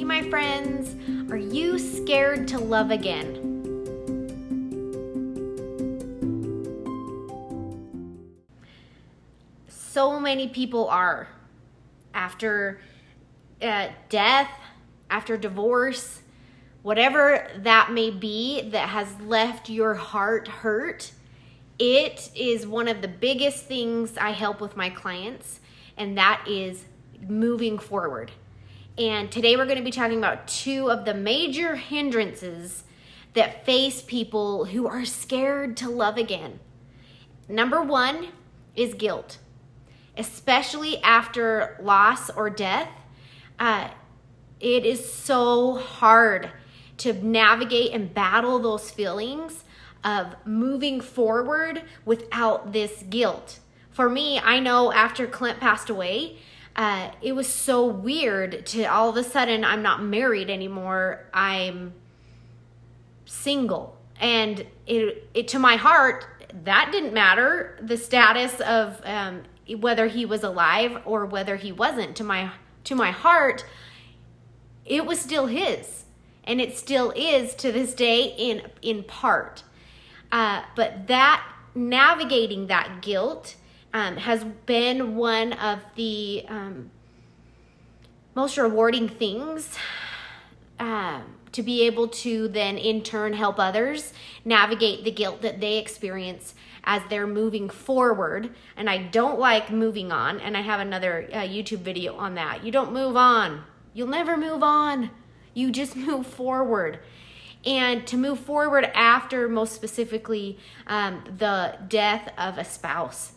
Hey, my friends, are you scared to love again? So many people are. After death, after divorce, whatever that may be that has left your heart hurt, it is one of the biggest things I help with my clients, and that is moving forward. And today we're going to be talking about two of the major hindrances that face people who are scared to love again. Number one is guilt, especially after loss or death. It is so hard to navigate and battle those feelings of moving forward without this guilt. For me, I know after Clint passed away, it was so weird to all of a sudden, I'm not married anymore, I'm single. And it to my heart, that didn't matter, the status of whether he was alive or whether he wasn't. To my heart, it was still his, and it still is to this day in part. But that navigating that guilt has been one of the most rewarding things to be able to then in turn help others navigate the guilt that they experience as they're moving forward. And I don't like moving on, and I have another YouTube video on that. You don't move on. You'll never move on. You just move forward. And to move forward after, most specifically, the death of a spouse.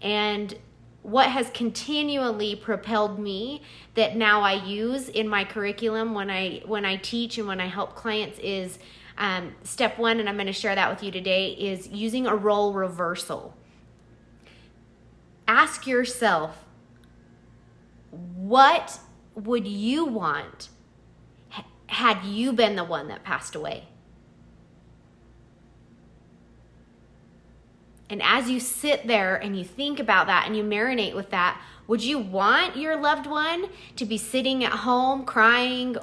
And what has continually propelled me that now I use in my curriculum when I teach and when I help clients is step one, and I'm going to share that with you today, is using a role reversal. Ask yourself, what would you want had you been the one that passed away? And as you sit there and you think about that and you marinate with that, would you want your loved one to be sitting at home crying,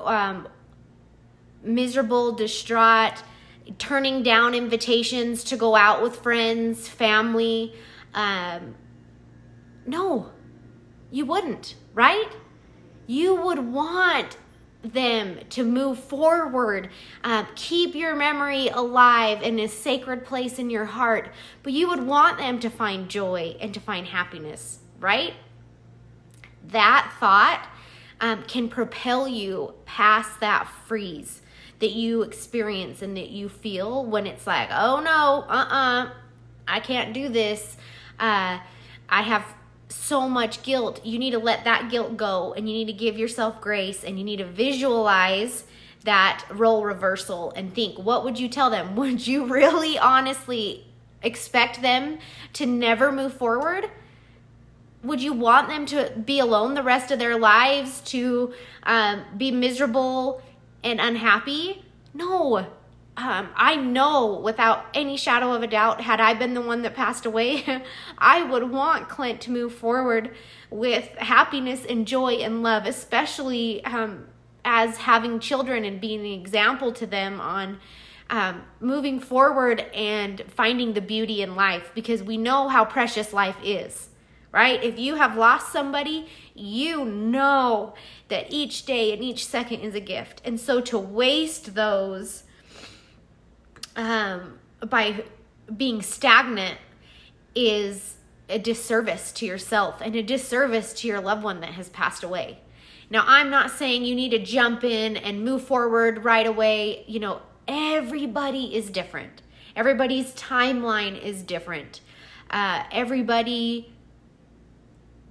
miserable, distraught, turning down invitations to go out with friends, family? No, you wouldn't, right? You would want them to move forward, keep your memory alive in a sacred place in your heart, but you would want them to find joy and to find happiness, right? That thought can propel you past that freeze that you experience and that you feel when it's like, oh no, I can't do this. I have so much guilt. You need to let that guilt go, and you need to give yourself grace, and you need to visualize that role reversal and think, what would you tell them? Would you really honestly expect them to never move forward? Would you want them to be alone the rest of their lives, to be miserable and unhappy? No. I know without any shadow of a doubt, had I been the one that passed away, I would want Clint to move forward with happiness and joy and love, especially as having children and being an example to them on moving forward and finding the beauty in life, because we know how precious life is, right? If you have lost somebody, you know that each day and each second is a gift. And so to waste those by being stagnant is a disservice to yourself and a disservice to your loved one that has passed away. Now, I'm not saying you need to jump in and move forward right away. You know, everybody is different. Everybody's timeline is different. Everybody,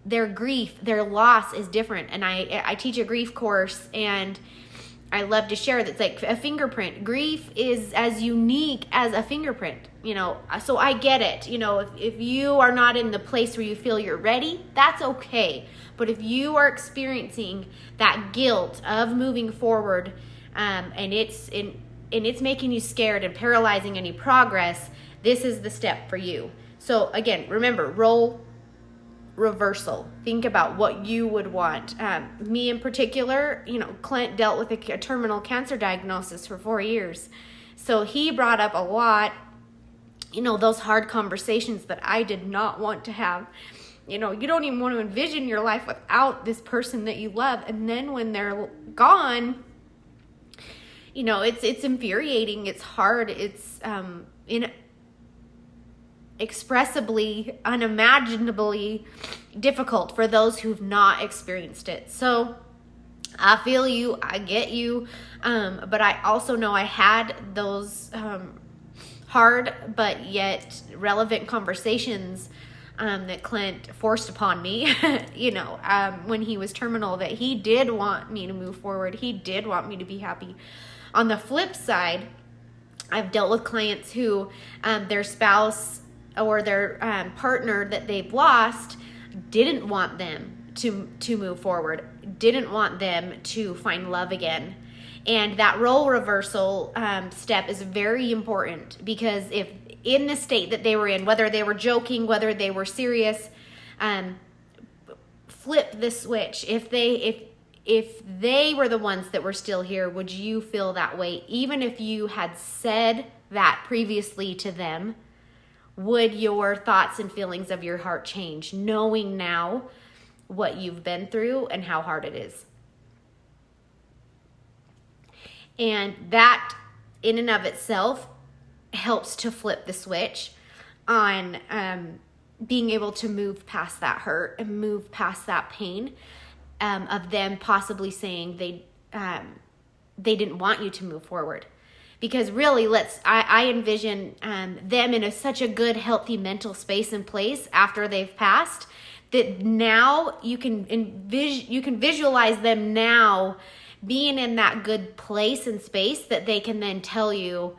their grief, their loss is different. And I teach a grief course, and I love to share that's like a fingerprint. Grief is as unique as a fingerprint, you know, so I get it. You know, if you are not in the place where you feel you're ready, that's okay. But if you are experiencing that guilt of moving forward, and it's making you scared and paralyzing any progress, this is the step for you. So again, remember, role reversal. Think about what you would want. Me in particular, Clint dealt with a terminal cancer diagnosis for 4 years. So he brought up a lot, those hard conversations that I did not want to have. You don't even want to envision your life without this person that you love. And then when they're gone, it's infuriating. It's hard. It's inexpressibly, unimaginably difficult for those who've not experienced it. So I feel you. I get you. But I also know I had those hard but yet relevant conversations that Clint forced upon me, when he was terminal, that he did want me to move forward. He did want me to be happy. On the flip side, I've dealt with clients who their spouse or their partner that they've lost didn't want them to move forward, didn't want them to find love again. And that role reversal step is very important, because if in the state that they were in, whether they were joking, whether they were serious, flip the switch. If they were the ones that were still here, would you feel that way? Even if you had said that previously to them, would your thoughts and feelings of your heart change, knowing now what you've been through and how hard it is? And that in and of itself helps to flip the switch on being able to move past that hurt and move past that pain of them possibly saying they didn't want you to move forward. Because really, I envision them in such a good, healthy mental space and place after they've passed, that now you can visualize them now being in that good place and space that they can then tell you,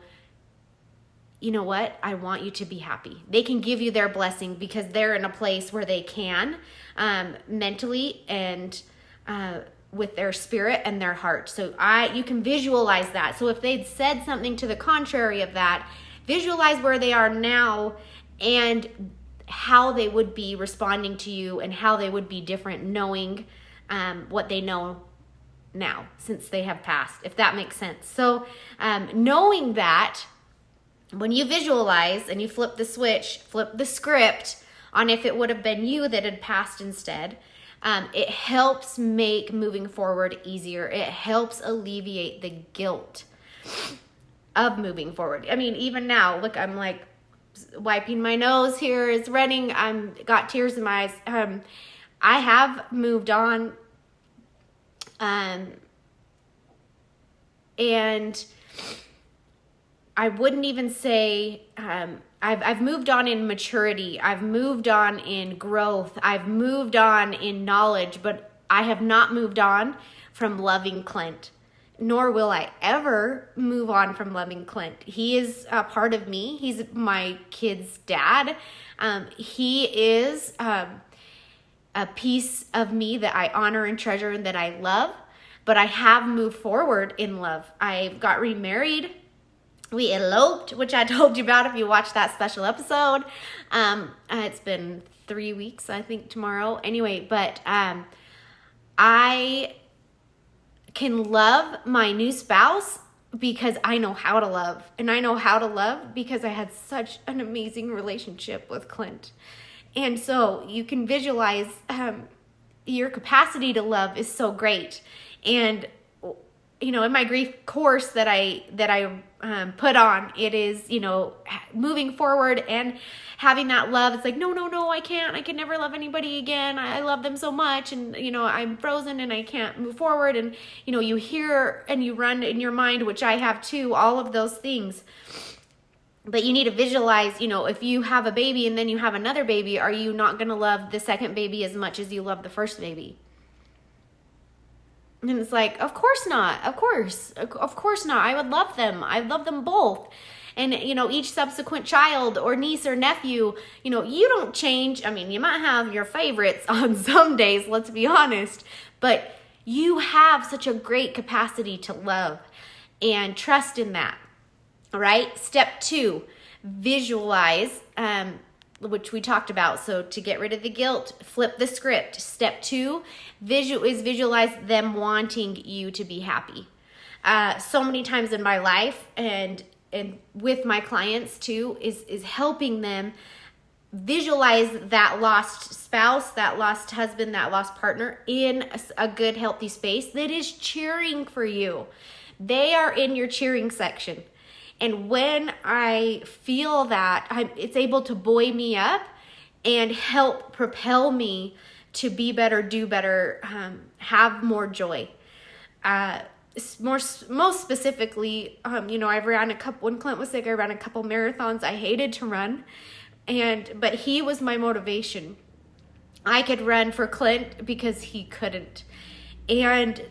you know what, I want you to be happy. They can give you their blessing because they're in a place where they can mentally and with their spirit and their heart. So you can visualize that. So if they'd said something to the contrary of that, visualize where they are now and how they would be responding to you and how they would be different knowing what they know now since they have passed, if that makes sense. So knowing that, when you visualize and you flip the switch, flip the script on if it would have been you that had passed instead, it helps make moving forward easier. It helps alleviate the guilt of moving forward. I mean, even now, look, I'm like wiping my nose here, it's running. I'm got tears in my eyes. I have moved on, and I wouldn't even say I've moved on in maturity. I've moved on in growth. I've moved on in knowledge, but I have not moved on from loving Clint, nor will I ever move on from loving Clint. He is a part of me. He's my kid's dad. He is a piece of me that I honor and treasure and that I love, but I have moved forward in love. I got remarried. We eloped, which I told you about if you watched that special episode. It's been 3 weeks, I think, tomorrow. Anyway, but I can love my new spouse because I know how to love. And I know how to love because I had such an amazing relationship with Clint. And so you can visualize your capacity to love is so great. And in my grief course that I put on, it is, moving forward and having that love. It's like, no, I can't. I can never love anybody again. I love them so much. And, I'm frozen and I can't move forward. And, you hear and you run in your mind, which I have too, all of those things. But you need to visualize, if you have a baby and then you have another baby, are you not going to love the second baby as much as you love the first baby? And it's like, of course not. Of course not. I would love them. I love them both. And, each subsequent child or niece or nephew, you don't change. I mean, you might have your favorites on some days, let's be honest, but you have such a great capacity to love and trust in that. All right. Step 2, visualize which we talked about. So to get rid of the guilt, flip the script. Step 2 is visualize them wanting you to be happy. So many times in my life and with my clients too, is helping them visualize that lost spouse, that lost husband, that lost partner in a good, healthy space that is cheering for you. They are in your cheering section. And when I feel that, it's able to buoy me up and help propel me to be better, do better, have more joy. Most specifically, I've ran when Clint was sick, I ran a couple marathons I hated to run, but he was my motivation. I could run for Clint because he couldn't. And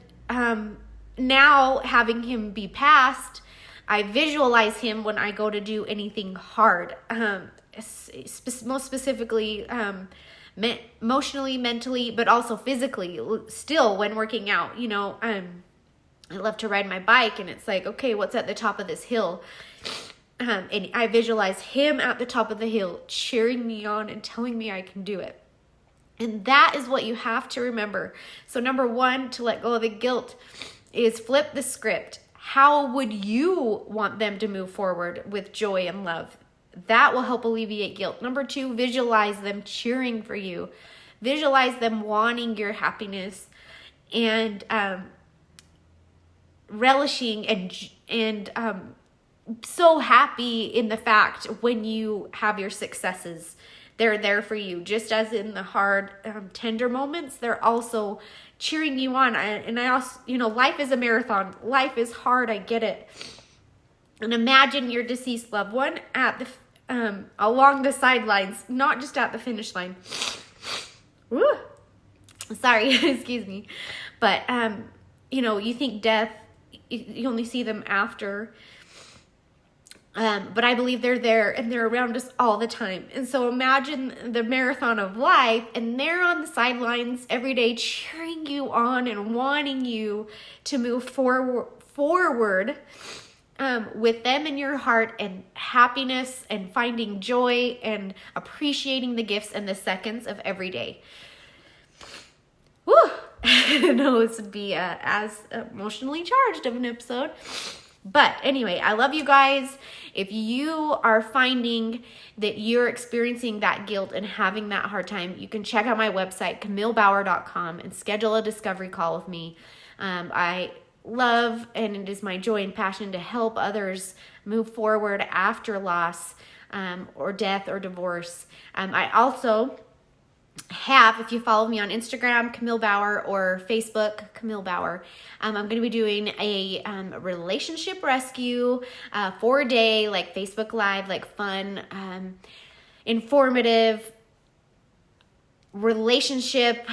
now having him be passed, I visualize him when I go to do anything hard, most specifically emotionally, mentally, but also physically, still when working out. I love to ride my bike, and it's like, okay, what's at the top of this hill? And I visualize him at the top of the hill cheering me on and telling me I can do it. And that is what you have to remember. So number 1, to let go of the guilt, is flip the script. How would you want them to move forward with joy and love? That will help alleviate guilt. Number 2, visualize them cheering for you. Visualize them wanting your happiness and relishing and so happy in the fact when you have your successes. They're there for you, just as in the hard, tender moments. They're also cheering you on. And I also, life is a marathon. Life is hard. I get it. And imagine your deceased loved one at the along the sidelines, not just at the finish line. Woo. Sorry, excuse me. But you think death, you only see them after. But I believe they're there and they're around us all the time. And so imagine the marathon of life, and they're on the sidelines every day cheering you on and wanting you to move forward with them in your heart, and happiness and finding joy and appreciating the gifts and the seconds of every day. Woo! I don't know this would be as emotionally charged of an episode. But anyway, I love you guys. If you are finding that you're experiencing that guilt and having that hard time, you can check out my website, KamilleBauer.com, and schedule a discovery call with me. I love, and it is my joy and passion to help others move forward after loss or death or divorce. I also have, if you follow me on Instagram, Kamille Bauer, or Facebook, Kamille Bauer, I'm going to be doing a relationship rescue 4-day, like Facebook Live, like fun, informative relationship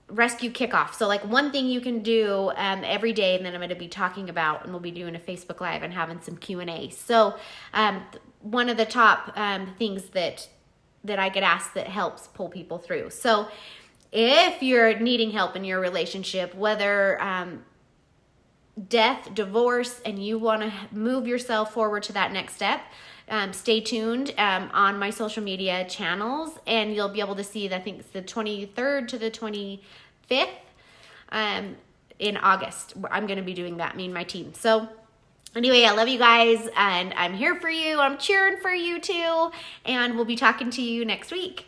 rescue kickoff. So like one thing you can do every day, and then I'm going to be talking about, and we'll be doing a Facebook Live and having some Q&A. So one of the top things that I get asked that helps pull people through. So if you're needing help in your relationship, whether death, divorce, and you want to move yourself forward to that next step, stay tuned on my social media channels, and you'll be able to see, I think it's the 23rd to the 25th in August. I'm going to be doing that, me and my team. So anyway, I love you guys, and I'm here for you. I'm cheering for you too, and we'll be talking to you next week.